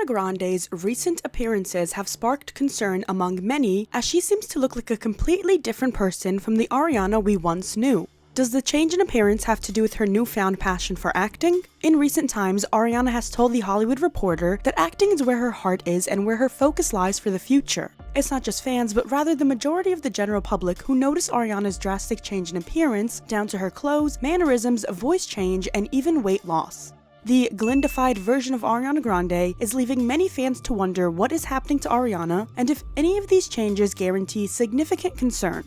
Ariana Grande's recent appearances have sparked concern among many, as she seems to look like a completely different person from the Ariana we once knew. Does the change in appearance have to do with her newfound passion for acting? In recent times, Ariana has told The Hollywood Reporter that acting is where her heart is and where her focus lies for the future. It's not just fans, but rather the majority of the general public who notice Ariana's drastic change in appearance, down to her clothes, mannerisms, voice change, and even weight loss. The Glinda-fied version of Ariana Grande is leaving many fans to wonder what is happening to Ariana and if any of these changes guarantee significant concern.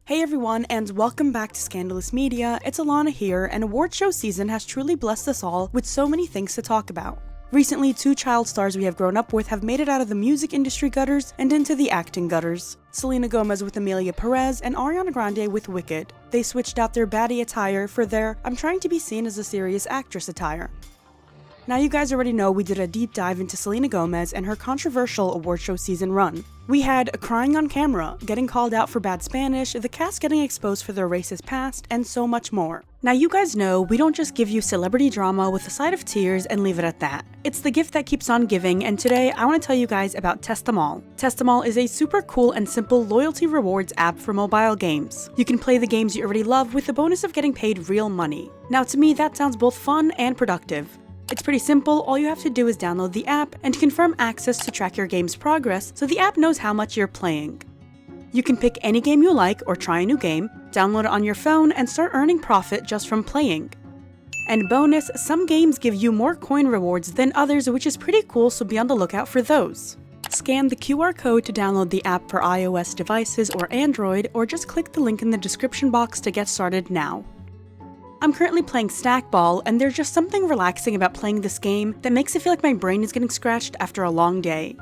Hey everyone, and welcome back to Scandalous Media. It's Alana here, and award show season has truly blessed us all with so many things to talk about. Recently, two child stars we have grown up with have made it out of the music industry gutters and into the acting gutters. Selena Gomez with Amelia Perez and Ariana Grande with Wicked. They switched out their baddie attire for their I'm trying to be seen as a serious actress attire. Now you guys already know we did a deep dive into Selena Gomez and her controversial award show season run. We had crying on camera, getting called out for bad Spanish, the cast getting exposed for their racist past, and so much more. Now you guys know we don't just give you celebrity drama with a side of tears and leave it at that. It's the gift that keeps on giving, and today I want to tell you guys about Testamall. Testamall is a super cool and simple loyalty rewards app for mobile games. You can play the games you already love with the bonus of getting paid real money. Now to me that sounds both fun and productive. It's pretty simple. All you have to do is download the app and confirm access to track your game's progress so the app knows how much you're playing. You can pick any game you like or try a new game, download it on your phone, and start earning profit just from playing. And bonus, some games give you more coin rewards than others, which is pretty cool, so be on the lookout for those. Scan the QR code to download the app for iOS devices or Android, or just click the link in the description box to get started now. I'm currently playing Stackball, and there's just something relaxing about playing this game that makes it feel like my brain is getting scratched after a long day.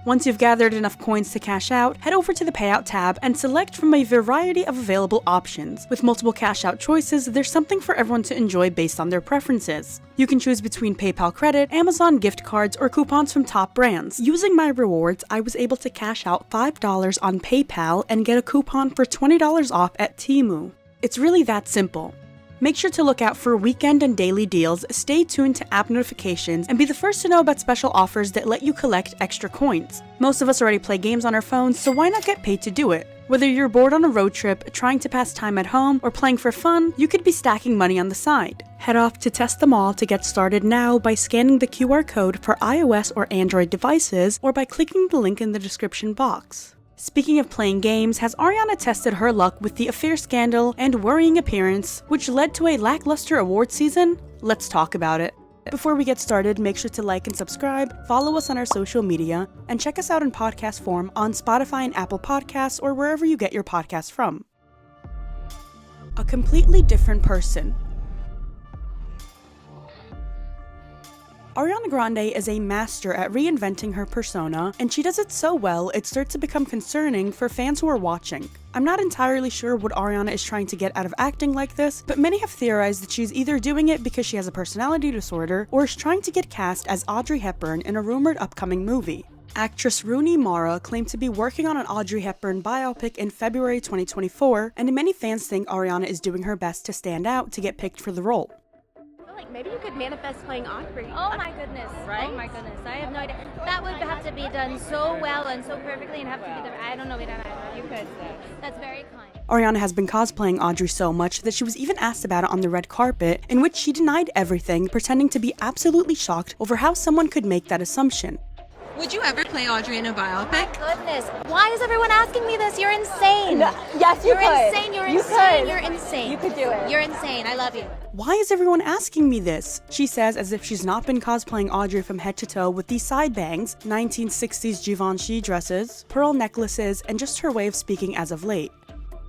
Once you've gathered enough coins to cash out, head over to the Payout tab and select from a variety of available options. With multiple cash out choices, there's something for everyone to enjoy based on their preferences. You can choose between PayPal credit, Amazon gift cards, or coupons from top brands. Using my rewards, I was able to cash out $5 on PayPal and get a coupon for $20 off at Temu. It's really that simple. Make sure to look out for weekend and daily deals, stay tuned to app notifications, and be the first to know about special offers that let you collect extra coins. Most of us already play games on our phones, so why not get paid to do it? Whether you're bored on a road trip, trying to pass time at home, or playing for fun, you could be stacking money on the side. Head off to Testamall to get started now by scanning the QR code for iOS or Android devices, or by clicking the link in the description box. Speaking of playing games, has Ariana tested her luck with the affair scandal and worrying appearance, which led to a lackluster award season? Let's talk about it. Before we get started, make sure to like and subscribe, follow us on our social media, and check us out in podcast form on Spotify and Apple Podcasts or wherever you get your podcasts from. A completely different person. Ariana Grande is a master at reinventing her persona, and she does it so well it starts to become concerning for fans who are watching. I'm not entirely sure what Ariana is trying to get out of acting like this, but many have theorized that she's either doing it because she has a personality disorder, or is trying to get cast as Audrey Hepburn in a rumored upcoming movie. Actress Rooney Mara claimed to be working on an Audrey Hepburn biopic in February 2024, and many fans think Ariana is doing her best to stand out to get picked for the role. Maybe you could manifest playing Audrey. Oh my goodness. Right? Oh my goodness. I have no idea. That would have to be done so well and so perfectly and have to be done. I don't know. We don't know. You could. That's very kind. Ariana has been cosplaying Audrey so much that she was even asked about it on the red carpet, in which she denied everything, pretending to be absolutely shocked over how someone could make that assumption. Would you ever play Audrey in a biopic? Oh my goodness. Why is everyone asking me this? You're insane. Yes, you You're could. insane. You're You insane. could. You're insane. You could do it. You're insane. I love you. Why is everyone asking me this? She says, as if she's not been cosplaying Audrey from head to toe with these side bangs, 1960s Givenchy dresses, pearl necklaces, and just her way of speaking as of late.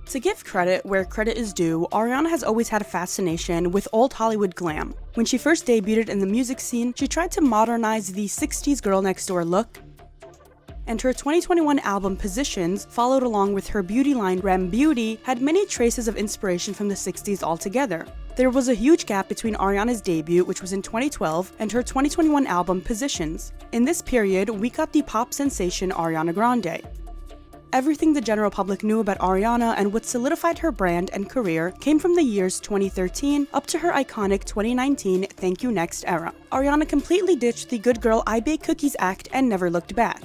To give credit where credit is due, Ariana has always had a fascination with old Hollywood glam. When she first debuted in the music scene, she tried to modernize the 60s girl next door look, and her 2021 album Positions, followed along with her beauty line Rem Beauty, had many traces of inspiration from the 60s altogether. There was a huge gap between Ariana's debut, which was in 2012, and her 2021 album Positions. In this period, we got the pop sensation Ariana Grande. Everything the general public knew about Ariana and what solidified her brand and career came from the years 2013 up to her iconic 2019 Thank You Next era. Ariana completely ditched the good girl I bake cookies act and never looked back.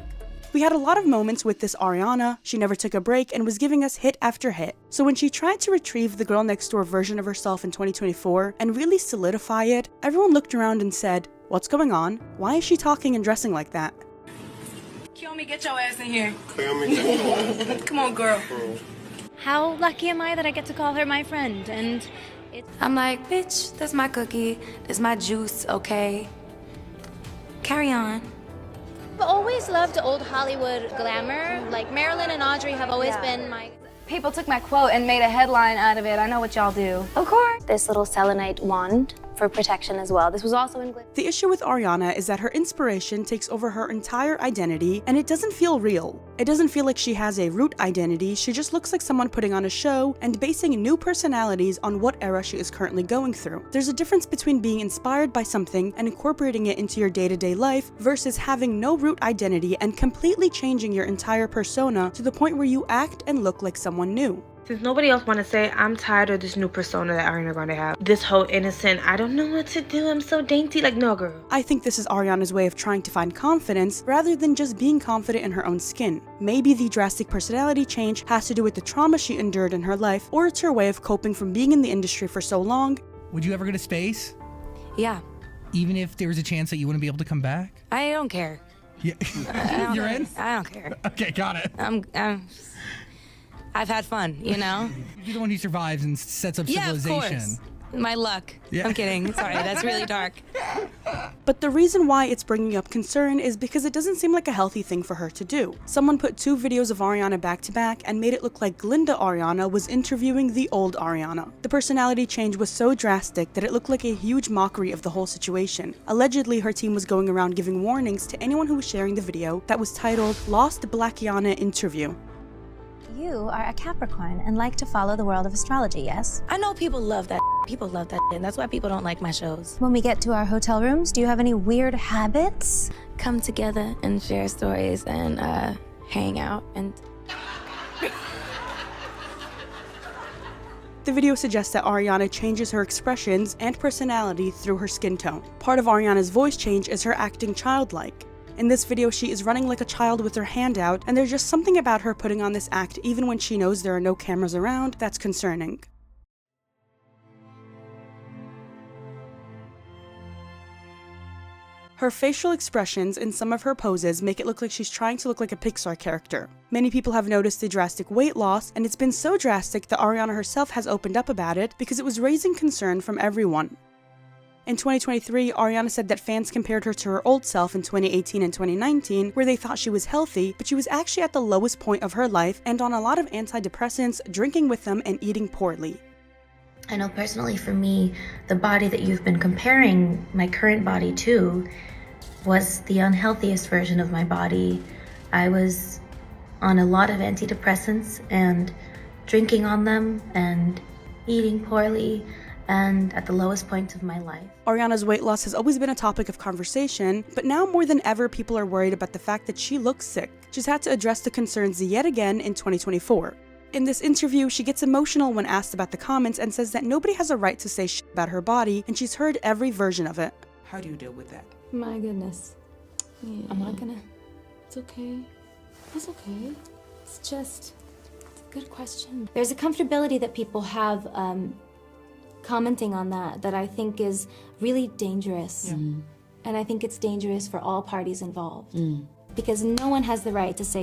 We had a lot of moments with this Ariana. She never took a break and was giving us hit after hit. So when she tried to retrieve the girl next door version of herself in 2024 and really solidify it, everyone looked around and said, "What's going on? Why is she talking and dressing like that?" Kiyomi, get your ass in here. Kiyomi, Come on, girl. How lucky am I that I get to call her my friend? And I'm like, bitch, that's my cookie, that's my juice, okay? Carry on. I've always loved old Hollywood glamour. Like Marilyn and Audrey have always been my... People took my quote and made a headline out of it. I know what y'all do. Of course. This little selenite wand for protection as well. This was also in The issue with Ariana is that her inspiration takes over her entire identity, and it doesn't feel real. It doesn't feel like she has a root identity, she just looks like someone putting on a show and basing new personalities on what era she is currently going through. There's a difference between being inspired by something and incorporating it into your day-to-day life versus having no root identity and completely changing your entire persona to the point where you act and look like someone new. Since nobody else want to say, I'm tired of this new persona that Ariana Grande have. This whole innocent, I don't know what to do, I'm so dainty, like, no girl. I think this is Ariana's way of trying to find confidence rather than just being confident in her own skin. Maybe the drastic personality change has to do with the trauma she endured in her life, or it's her way of coping from being in the industry for so long. Would you ever go to space? Yeah. Even if there was a chance that you wouldn't be able to come back? I don't care. Yeah. You're in? I don't care. Okay, got it. I've had fun, you know? You're the one who survives and sets up civilization. Yeah, of course. My luck. Yeah. I'm kidding. Sorry, that's really dark. But the reason why it's bringing up concern is because it doesn't seem like a healthy thing for her to do. Someone put 2 videos of Ariana back to back and made it look like Glinda Ariana was interviewing the old Ariana. The personality change was so drastic that it looked like a huge mockery of the whole situation. Allegedly, her team was going around giving warnings to anyone who was sharing the video that was titled Lost Blackiana Interview. You are a Capricorn and like to follow the world of astrology, yes? I know people love that. People love that, and that's why people don't like my shows. When we get to our hotel rooms, do you have any weird habits? Come together and share stories and hang out and... The video suggests that Ariana changes her expressions and personality through her skin tone. Part of Ariana's voice change is her acting childlike. In this video, she is running like a child with her hand out, and there's just something about her putting on this act even when she knows there are no cameras around that's concerning. Her facial expressions in some of her poses make it look like she's trying to look like a Pixar character. Many people have noticed the drastic weight loss, and it's been so drastic that Ariana herself has opened up about it because it was raising concern from everyone. In 2023, Ariana said that fans compared her to her old self in 2018 and 2019, where they thought she was healthy, but she was actually at the lowest point of her life and on a lot of antidepressants, drinking with them, and eating poorly. I know personally for me, the body that you've been comparing my current body to was the unhealthiest version of my body. I was on a lot of antidepressants and drinking on them and eating poorly, and at the lowest point of my life. Ariana's weight loss has always been a topic of conversation, but now more than ever people are worried about the fact that she looks sick. She's had to address the concerns yet again in 2024. In this interview, she gets emotional when asked about the comments and says that nobody has a right to say shit about her body, and she's heard every version of it. How do you deal with that? My goodness. Yeah. I'm not gonna... It's okay. It's okay. It's just... It's a good question. There's a comfortability that people have commenting on that I think is really dangerous. Yeah. And I think it's dangerous for all parties involved. Because no one has the right to say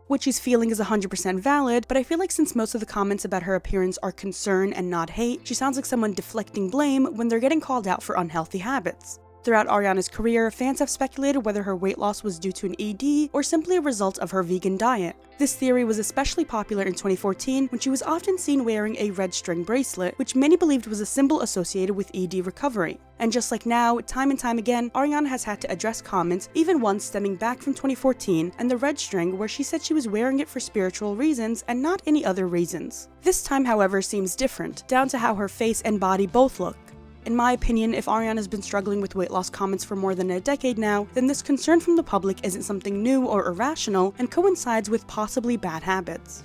What she's feeling is 100% valid, but I feel like since most of the comments about her appearance are concern and not hate, she sounds like someone deflecting blame when they're getting called out for unhealthy habits. Throughout Ariana's career, fans have speculated whether her weight loss was due to an ED or simply a result of her vegan diet. This theory was especially popular in 2014 when she was often seen wearing a red string bracelet, which many believed was a symbol associated with ED recovery. And just like now, time and time again, Ariana has had to address comments, even ones stemming back from 2014, and the red string where she said she was wearing it for spiritual reasons and not any other reasons. This time, however, seems different, down to how her face and body both look. In my opinion, if Ariana's been struggling with weight loss comments for more than a decade now, then this concern from the public isn't something new or irrational and coincides with possibly bad habits.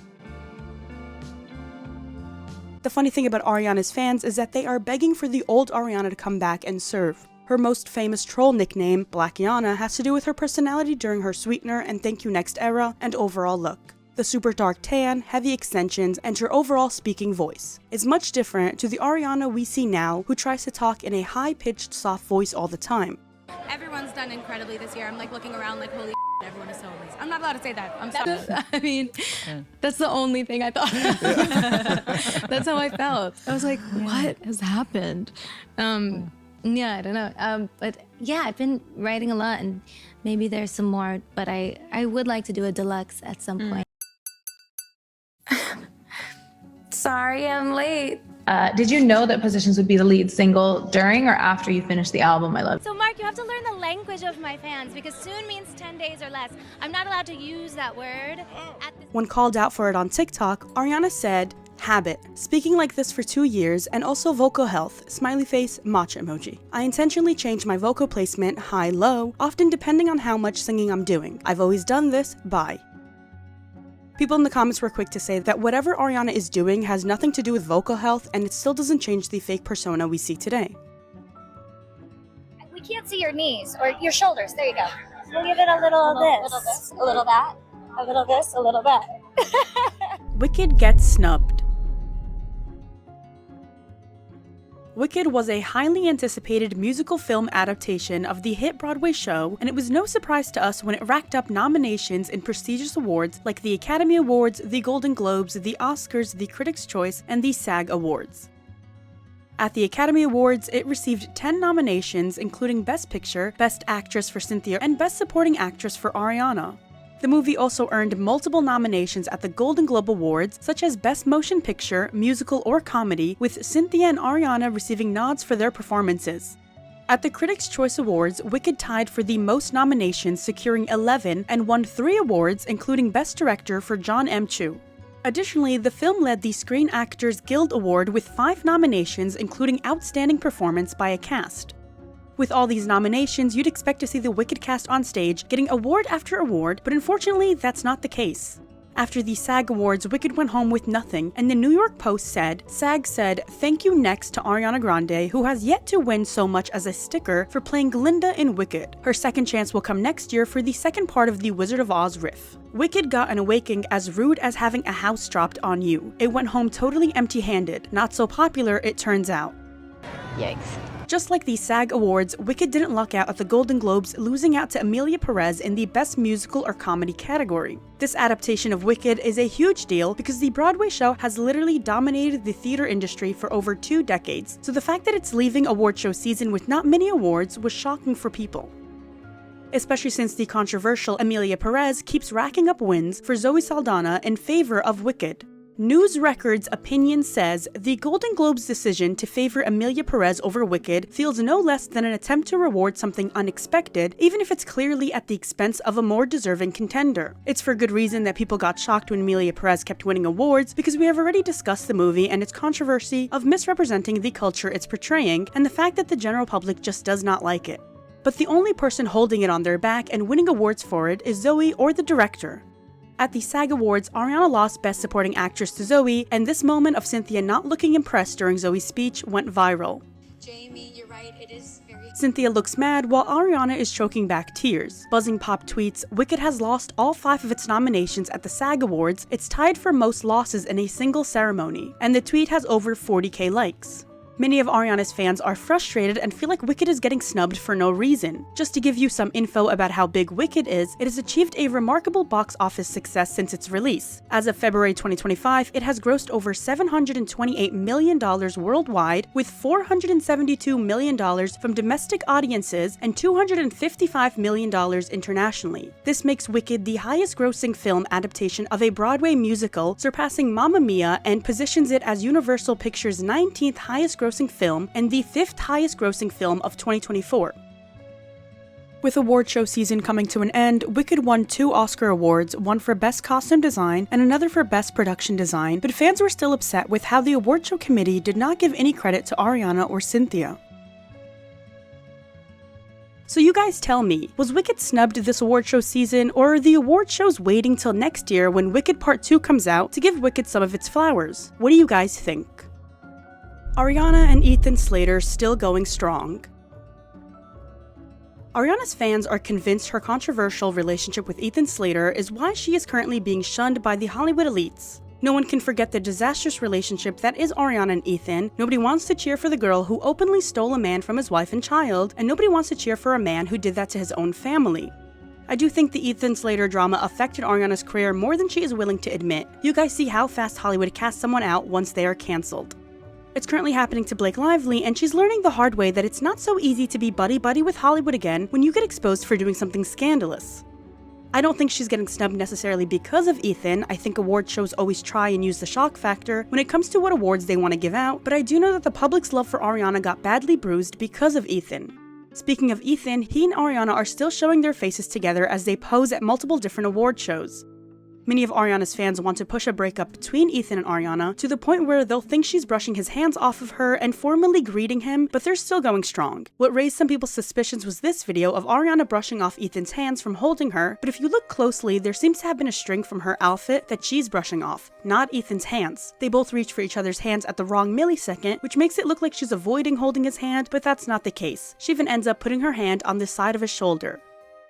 The funny thing about Ariana's fans is that they are begging for the old Ariana to come back and serve. Her most famous troll nickname, Blackiana, has to do with her personality during her Sweetener and Thank You Next era and overall look. The super dark tan, heavy extensions, and her overall speaking voice is much different to the Ariana we see now, who tries to talk in a high-pitched, soft voice all the time. Everyone's done incredibly this year. I'm like looking around like, holy everyone is so amazing. I'm not allowed to say that. I'm sorry. I mean, that's the only thing I thought. That's how I felt. I was like, what has happened? Yeah, I don't know. But yeah, I've been writing a lot, and maybe there's some more, but I would like to do a deluxe at some point. Sorry I'm late. Did you know that Positions would be the lead single during or after you finished the album, I love? So Mark, you have to learn the language of my fans because soon means 10 days or less. I'm not allowed to use that word. When called out for it on TikTok, Ariana said, habit, speaking like this for 2 years, and also vocal health, smiley face, matcha emoji. I intentionally changed my vocal placement high-low, often depending on how much singing I'm doing. I've always done this, bye. People in the comments were quick to say that whatever Ariana is doing has nothing to do with vocal health, and it still doesn't change the fake persona we see today. We can't see your knees or your shoulders. There you go. We'll give it a little this, a little that, a little this, a little that. Wicked gets snubbed. Wicked was a highly anticipated musical film adaptation of the hit Broadway show, and it was no surprise to us when it racked up nominations in prestigious awards like the Academy Awards, the Golden Globes, the Oscars, the Critics' Choice, and the SAG Awards. At the Academy Awards, it received 10 nominations, including Best Picture, Best Actress for Cynthia, and Best Supporting Actress for Ariana. The movie also earned multiple nominations at the Golden Globe Awards, such as Best Motion Picture, Musical, or Comedy, with Cynthia and Ariana receiving nods for their performances. At the Critics' Choice Awards, Wicked tied for the most nominations, securing 11, and won 3 awards, including Best Director for John M. Chu. Additionally, the film led the Screen Actors Guild Award with 5 nominations, including Outstanding Performance by a Cast. With all these nominations, you'd expect to see the Wicked cast on stage getting award after award, but unfortunately, that's not the case. After the SAG Awards, Wicked went home with nothing, and the New York Post said, SAG said, "Thank you next to Ariana Grande, who has yet to win so much as a sticker for playing Glinda in Wicked. Her second chance will come next year for the second part of the Wizard of Oz riff." Wicked got an awakening as rude as having a house dropped on you. It went home totally empty-handed. Not so popular, it turns out. Yikes. Just like the SAG Awards, Wicked didn't luck out at the Golden Globes, losing out to Emilia Perez in the Best Musical or Comedy category. This adaptation of Wicked is a huge deal because the Broadway show has literally dominated the theater industry for over 2 decades, so the fact that it's leaving award show season with not many awards was shocking for people. Especially since the controversial Emilia Perez keeps racking up wins for Zoe Saldana in favor of Wicked. News Record's opinion says the Golden Globes' decision to favor Emilia Perez over Wicked feels no less than an attempt to reward something unexpected, even if it's clearly at the expense of a more deserving contender. It's for good reason that people got shocked when Emilia Perez kept winning awards, because we have already discussed the movie and its controversy of misrepresenting the culture it's portraying, and the fact that the general public just does not like it. But the only person holding it on their back and winning awards for it is Zoe or the director. At the SAG Awards, Ariana lost Best Supporting Actress to Zoe, and this moment of Cynthia not looking impressed during Zoe's speech went viral. Jamie, you're right, it is very... Cynthia looks mad while Ariana is choking back tears. Buzzing Pop tweets, Wicked has lost all 5 of its nominations at the SAG Awards. It's tied for most losses in a single ceremony, and the tweet has over 40k likes. Many of Ariana's fans are frustrated and feel like Wicked is getting snubbed for no reason. Just to give you some info about how big Wicked is, it has achieved a remarkable box office success since its release. As of February 2025, it has grossed over $728 million worldwide, with $472 million from domestic audiences and $255 million internationally. This makes Wicked the highest grossing film adaptation of a Broadway musical, surpassing Mamma Mia, and positions it as Universal Pictures' 19th highest grossing film and the 5th highest grossing film of 2024. With award show season coming to an end, Wicked won 2 Oscar awards, one for Best Costume Design and another for Best Production Design, but fans were still upset with how the award show committee did not give any credit to Ariana or Cynthia. So you guys tell me, was Wicked snubbed this award show season, or are the award shows waiting till next year when Wicked Part 2 comes out to give Wicked some of its flowers? What do you guys think? Ariana and Ethan Slater still going strong. Ariana's fans are convinced her controversial relationship with Ethan Slater is why she is currently being shunned by the Hollywood elites. No one can forget the disastrous relationship that is Ariana and Ethan. Nobody wants to cheer for the girl who openly stole a man from his wife and child, and nobody wants to cheer for a man who did that to his own family. I do think the Ethan Slater drama affected Ariana's career more than she is willing to admit. You guys see how fast Hollywood casts someone out once they are cancelled. It's currently happening to Blake Lively, and she's learning the hard way that it's not so easy to be buddy-buddy with Hollywood again when you get exposed for doing something scandalous. I don't think she's getting snubbed necessarily because of Ethan. I think award shows always try and use the shock factor when it comes to what awards they want to give out, but I do know that the public's love for Ariana got badly bruised because of Ethan. Speaking of Ethan, he and Ariana are still showing their faces together as they pose at multiple different award shows. Many of Ariana's fans want to push a breakup between Ethan and Ariana to the point where they'll think she's brushing his hands off of her and formally greeting him, but they're still going strong. What raised some people's suspicions was this video of Ariana brushing off Ethan's hands from holding her, but if you look closely, there seems to have been a string from her outfit that she's brushing off, not Ethan's hands. They both reach for each other's hands at the wrong millisecond, which makes it look like she's avoiding holding his hand, but that's not the case. She even ends up putting her hand on the side of his shoulder.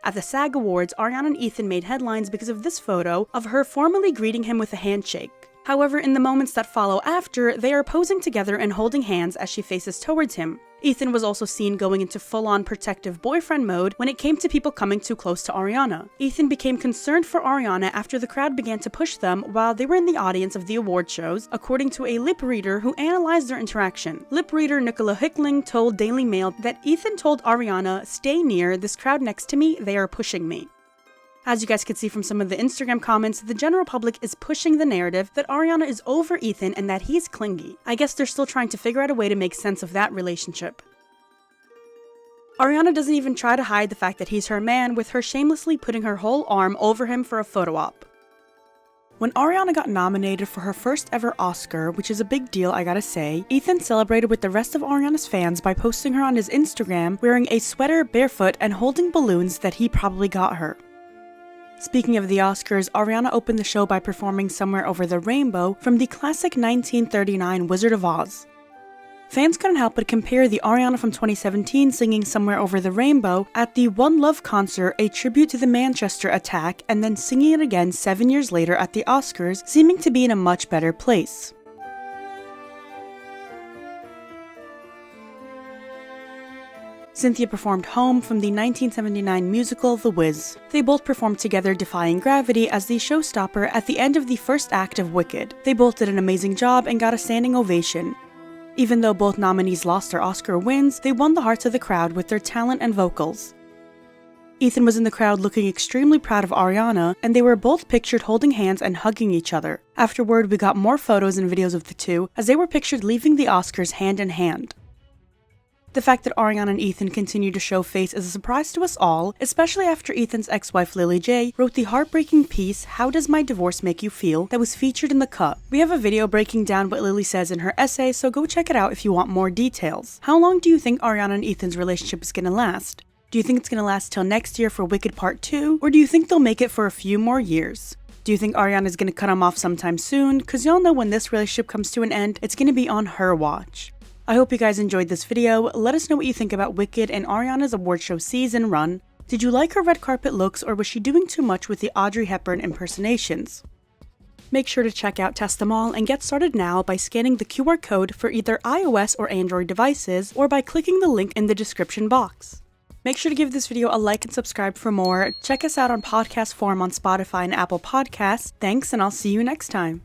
At the SAG Awards, Ariana and Ethan made headlines because of this photo of her formally greeting him with a handshake. However, in the moments that follow after, they are posing together and holding hands as she faces towards him. Ethan was also seen going into full-on protective boyfriend mode when it came to people coming too close to Ariana. Ethan became concerned for Ariana after the crowd began to push them while they were in the audience of the award shows, according to a lip reader who analyzed their interaction. Lip reader Nicola Hickling told Daily Mail that Ethan told Ariana, "Stay near, this crowd next to me, they are pushing me." As you guys can see from some of the Instagram comments, the general public is pushing the narrative that Ariana is over Ethan and that he's clingy. I guess they're still trying to figure out a way to make sense of that relationship. Ariana doesn't even try to hide the fact that he's her man, with her shamelessly putting her whole arm over him for a photo op. When Ariana got nominated for her first ever Oscar, which is a big deal I gotta say, Ethan celebrated with the rest of Ariana's fans by posting her on his Instagram wearing a sweater, barefoot, and holding balloons that he probably got her. Speaking of the Oscars, Ariana opened the show by performing Somewhere Over the Rainbow from the classic 1939 Wizard of Oz. Fans couldn't help but compare the Ariana from 2017 singing Somewhere Over the Rainbow at the One Love concert, a tribute to the Manchester attack, and then singing it again 7 years later at the Oscars, seeming to be in a much better place. Cynthia performed Home from the 1979 musical The Wiz. They both performed together Defying Gravity as the showstopper at the end of the first act of Wicked. They both did an amazing job and got a standing ovation. Even though both nominees lost their Oscar wins, they won the hearts of the crowd with their talent and vocals. Ethan was in the crowd looking extremely proud of Ariana, and they were both pictured holding hands and hugging each other. Afterward, we got more photos and videos of the two, as they were pictured leaving the Oscars hand in hand. The fact that Ariana and Ethan continue to show face is a surprise to us all, especially after Ethan's ex-wife Lily J wrote the heartbreaking piece, "How Does My Divorce Make You Feel?" that was featured in The Cut. We have a video breaking down what Lily says in her essay, so go check it out if you want more details. How long do you think Ariana and Ethan's relationship is gonna last? Do you think it's gonna last till next year for Wicked Part 2, or do you think they'll make it for a few more years? Do you think Ariana's gonna cut him off sometime soon? Cause y'all know when this relationship comes to an end, it's gonna be on her watch. I hope you guys enjoyed this video. Let us know what you think about Wicked and Ariana's award show season run. Did you like her red carpet looks, or was she doing too much with the Audrey Hepburn impersonations? Make sure to check out Test Them All and get started now by scanning the QR code for either iOS or Android devices, or by clicking the link in the description box. Make sure to give this video a like and subscribe for more. Check us out on podcast form on Spotify and Apple Podcasts. Thanks, and I'll see you next time.